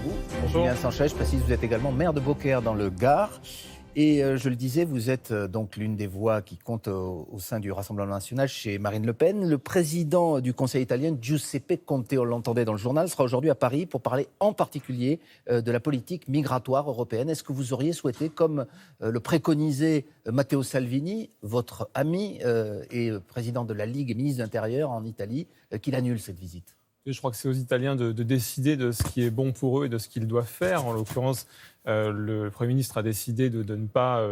vous. Bonjour. Julien Sanchez, je précise, vous êtes également maire de Beaucaire dans le Gard. Et je le disais, vous êtes donc l'une des voix qui compte au sein du Rassemblement national chez Marine Le Pen. Le président du Conseil italien, Giuseppe Conte, on l'entendait dans le journal, sera aujourd'hui à Paris pour parler en particulier de la politique migratoire européenne. Est-ce que vous auriez souhaité, comme le préconisait Matteo Salvini, votre ami et président de la Ligue et ministre de l'Intérieur en Italie, qu'il annule cette visite ? Je crois que c'est aux Italiens de décider de ce qui est bon pour eux et de ce qu'ils doivent faire. En l'occurrence, le Premier ministre a décidé de ne pas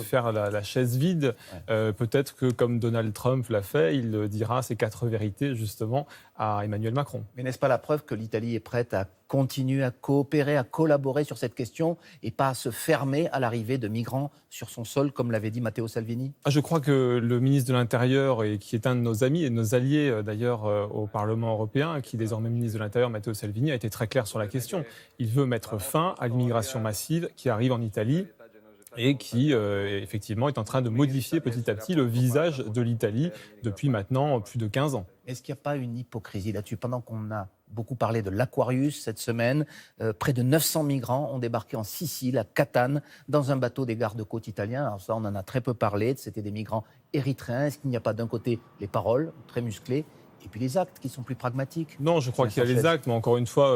faire la chaise vide. Ouais. Peut-être que, comme Donald Trump l'a fait, il dira ses 4 vérités, justement, à Emmanuel Macron. Mais n'est-ce pas la preuve que l'Italie est prête à continuer à coopérer, à collaborer sur cette question et pas à se fermer à l'arrivée de migrants sur son sol, comme l'avait dit Matteo Salvini ? Je crois que le ministre de l'Intérieur, et qui est un de nos amis et de nos alliés d'ailleurs au Parlement européen, qui est désormais ministre de l'Intérieur, Matteo Salvini, a été très clair sur la question. Il veut mettre fin à l'immigration massive qui arrive en Italie et qui, effectivement, est en train de modifier petit à petit le visage de l'Italie depuis maintenant plus de 15 ans. Est-ce qu'il n'y a pas une hypocrisie là-dessus ? Pendant qu'on a beaucoup parlé de l'Aquarius cette semaine, près de 900 migrants ont débarqué en Sicile, à Catane, dans un bateau des gardes-côtes italiens. Alors ça, on en a très peu parlé, c'était des migrants érythréens. Est-ce qu'il n'y a pas d'un côté les paroles, très musclées, et puis les actes qui sont plus pragmatiques ? Non, je crois qu'il y a les actes, mais encore une fois,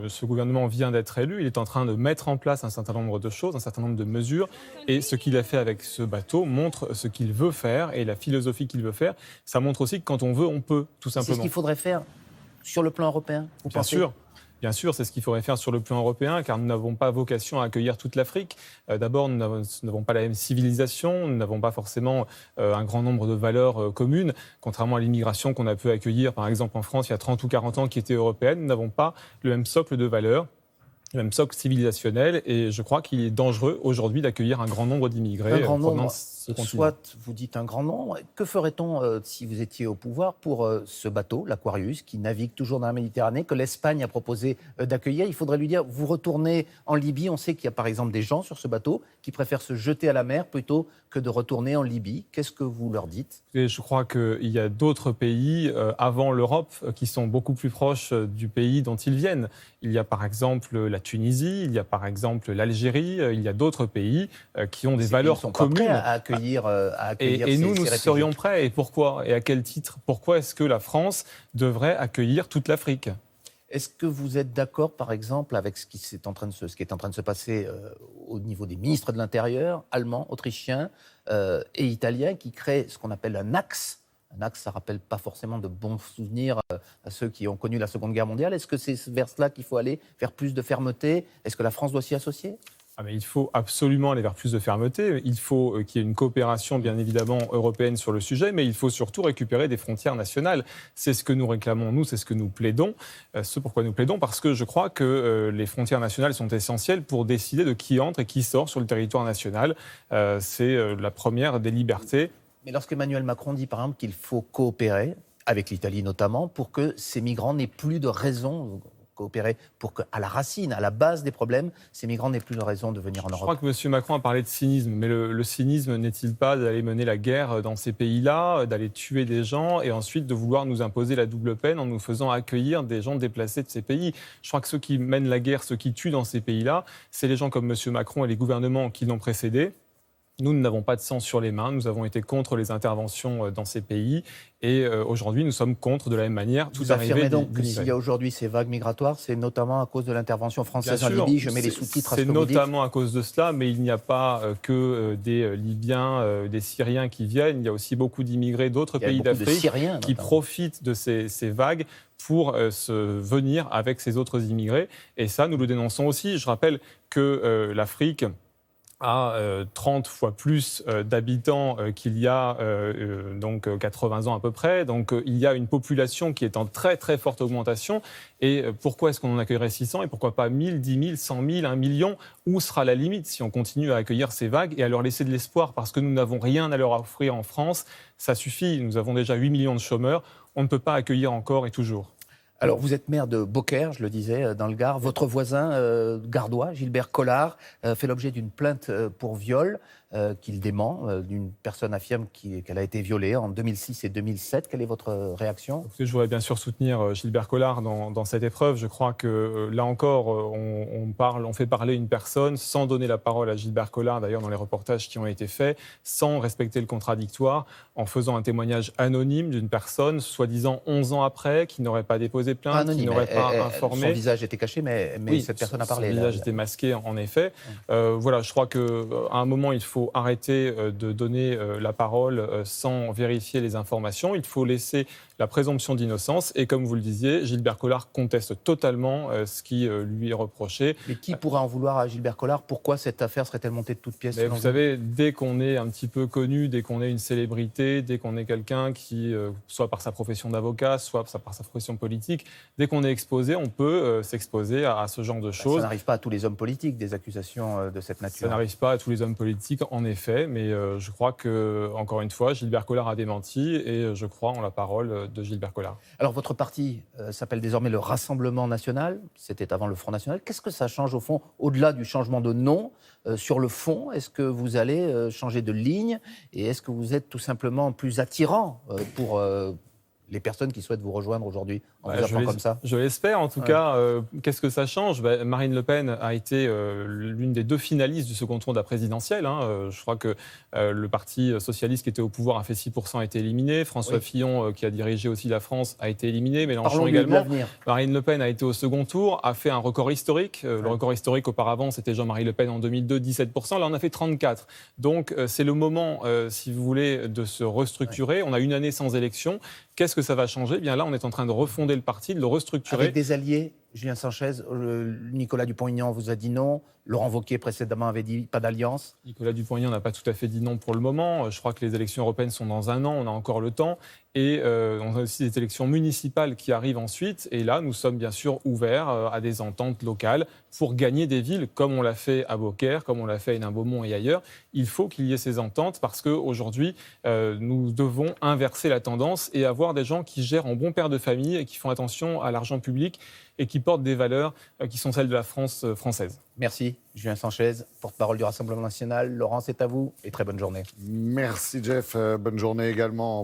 ce gouvernement vient d'être élu. Il est en train de mettre en place un certain nombre de choses, un certain nombre de mesures. Et ce qu'il a fait avec ce bateau montre ce qu'il veut faire et la philosophie qu'il veut faire. Ça montre aussi que quand on veut, on peut, tout simplement. C'est ce qu'il faudrait faire sur le plan européen, vous pensez ? Bien sûr, c'est ce qu'il faudrait faire sur le plan européen, car nous n'avons pas vocation à accueillir toute l'Afrique. D'abord, nous n'avons pas la même civilisation, nous n'avons pas forcément un grand nombre de valeurs communes. Contrairement à l'immigration qu'on a pu accueillir, par exemple en France, il y a 30 ou 40 ans, qui était européenne, nous n'avons pas le même socle de valeurs, le même socle civilisationnel. Et je crois qu'il est dangereux aujourd'hui d'accueillir un grand nombre d'immigrés provenant de ce continent. Soit vous dites un grand nombre. Que ferait-on si vous étiez au pouvoir pour ce bateau, l'Aquarius, qui navigue toujours dans la Méditerranée, que l'Espagne a proposé d'accueillir ? Il faudrait lui dire, vous retournez en Libye. On sait qu'il y a par exemple des gens sur ce bateau qui préfèrent se jeter à la mer plutôt que de retourner en Libye. Qu'est-ce que vous leur dites ? Et je crois qu'il y a d'autres pays avant l'Europe qui sont beaucoup plus proches du pays dont ils viennent. Il y a par exemple la Tunisie, il y a par exemple l'Algérie, il y a d'autres pays qui ont des valeurs communes. À accueillir et nous serions prêts. Et pourquoi ? Et à quel titre ? Pourquoi est-ce que la France devrait accueillir toute l'Afrique ? Est-ce que vous êtes d'accord, par exemple, avec ce qui est en train de se passer au niveau des ministres de l'Intérieur, allemands, autrichiens et italiens, qui créent ce qu'on appelle un axe ? Un axe, ça ne rappelle pas forcément de bons souvenirs à ceux qui ont connu la Seconde Guerre mondiale. Est-ce que c'est vers cela qu'il faut aller, vers plus de fermeté ? Est-ce que la France doit s'y associer ? Mais il faut absolument aller vers plus de fermeté. Il faut qu'il y ait une coopération, bien évidemment, européenne sur le sujet, mais il faut surtout récupérer des frontières nationales. C'est ce que nous réclamons, nous, c'est ce que nous plaidons. Ce pourquoi nous plaidons, parce que je crois que les frontières nationales sont essentielles pour décider de qui entre et qui sort sur le territoire national. C'est la première des libertés. Mais lorsqu'Emmanuel Macron dit, par exemple, qu'il faut coopérer, avec l'Italie notamment, pour que ces migrants n'aient plus de raison... coopérer pour qu'à la racine, à la base des problèmes, ces migrants n'aient plus de raison de venir en Europe. Je crois que M. Macron a parlé de cynisme, mais le cynisme n'est-il pas d'aller mener la guerre dans ces pays-là, d'aller tuer des gens et ensuite de vouloir nous imposer la double peine en nous faisant accueillir des gens déplacés de ces pays ? Je crois que ceux qui mènent la guerre, ceux qui tuent dans ces pays-là, c'est les gens comme M. Macron et les gouvernements qui l'ont précédé. Nous n'avons pas de sang sur les mains, nous avons été contre les interventions dans ces pays et aujourd'hui nous sommes contre de la même manière toute arrivée d'immigrés. Vous affirmez donc que s'il y a aujourd'hui ces vagues migratoires, c'est notamment à cause de l'intervention française en Libye. Je mets les sous-titres à ce que vous dites. C'est notamment à cause de cela, mais il n'y a pas que des Libyens, des Syriens qui viennent, il y a aussi beaucoup d'immigrés d'autres pays d'Afrique qui profitent de ces vagues pour venir avec ces autres immigrés. Et ça, nous le dénonçons aussi. Je rappelle que l'Afrique à 30 fois plus d'habitants qu'il y a donc 80 ans à peu près. Donc il y a une population qui est en très très forte augmentation. Et pourquoi est-ce qu'on en accueillerait 600 et pourquoi pas 1000, 10 000, 100 000, 1 million ? Où sera la limite si on continue à accueillir ces vagues et à leur laisser de l'espoir ? Parce que nous n'avons rien à leur offrir en France. Ça suffit, nous avons déjà 8 millions de chômeurs. On ne peut pas accueillir encore et toujours. Alors, vous êtes maire de Beaucaire, je le disais, dans le Gard. Votre voisin gardois, Gilbert Collard, fait l'objet d'une plainte pour viol. qu'il dément. Une personne affirme qu'elle a été violée en 2006 et 2007. Quelle est votre réaction? Je voudrais bien sûr soutenir Gilbert Collard dans cette épreuve. Je crois que là encore, on fait parler une personne sans donner la parole à Gilbert Collard, d'ailleurs dans les reportages qui ont été faits, sans respecter le contradictoire, en faisant un témoignage anonyme d'une personne, soi-disant 11 ans après, qui n'aurait pas déposé plainte, anonyme, qui n'aurait pas informé. Son visage était caché, mais oui, cette personne a parlé. Son visage était masqué, en effet. Voilà, je crois qu'à un moment, il faut arrêter de donner la parole sans vérifier les informations. Il faut laisser la présomption d'innocence. Et comme vous le disiez, Gilbert Collard conteste totalement ce qui lui est reproché. Mais qui pourrait en vouloir à Gilbert Collard? Pourquoi cette affaire serait-elle montée de toutes pièces? Vous savez, dès qu'on est un petit peu connu, dès qu'on est une célébrité, dès qu'on est quelqu'un qui, soit par sa profession d'avocat, soit par sa profession politique, dès qu'on est exposé, on peut s'exposer à ce genre de choses. Ça n'arrive pas à tous les hommes politiques, des accusations de cette nature. Ça n'arrive pas à tous les hommes politiques, en effet, mais je crois que, encore une fois, Gilbert Collard a démenti et je crois en la parole de Gilbert Collard. Alors, votre parti s'appelle désormais le Rassemblement national. C'était avant le Front national. Qu'est-ce que ça change, au fond, au-delà du changement de nom? Sur le fond, est-ce que vous allez changer de ligne? Et est-ce que vous êtes tout simplement plus attirant pour les personnes qui souhaitent vous rejoindre aujourd'hui, en vous appelant comme ça? Je l'espère. En tout cas, qu'est-ce que ça change? Marine Le Pen a été l'une des deux finalistes du second tour de la présidentielle. Je crois que le Parti socialiste qui était au pouvoir a fait 6%, a été éliminé. François Fillon, qui a dirigé aussi la France, a été éliminé. Mélenchon également. Marine Le Pen a été au second tour, a fait un record historique. Le record historique auparavant, c'était Jean-Marie Le Pen en 2002, 17%. Là, on a fait 34%. Donc, c'est le moment, si vous voulez, de se restructurer. On a une année sans élection. Qu'est-ce que ça va changer? Bien là, on est en train de refonder le parti, de le restructurer. Avec des alliés, Julien Sanchez, Nicolas Dupont-Aignan vous a dit non. Laurent Wauquiez précédemment avait dit pas d'alliance. Nicolas Dupont-Aignan n'a pas tout à fait dit non pour le moment. Je crois que les élections européennes sont dans un an, on a encore le temps. Et on a aussi des élections municipales qui arrivent ensuite. Et là, nous sommes bien sûr ouverts à des ententes locales pour gagner des villes, comme on l'a fait à Beaucaire, comme on l'a fait à Hénin-Beaumont et ailleurs. Il faut qu'il y ait ces ententes parce qu'aujourd'hui, nous devons inverser la tendance et avoir des gens qui gèrent en bon père de famille et qui font attention à l'argent public et qui portent des valeurs qui sont celles de la France française. Merci, Julien Sanchez, porte-parole du Rassemblement national. Laurent, c'est à vous et très bonne journée. Merci, Jeff. Bonne journée également.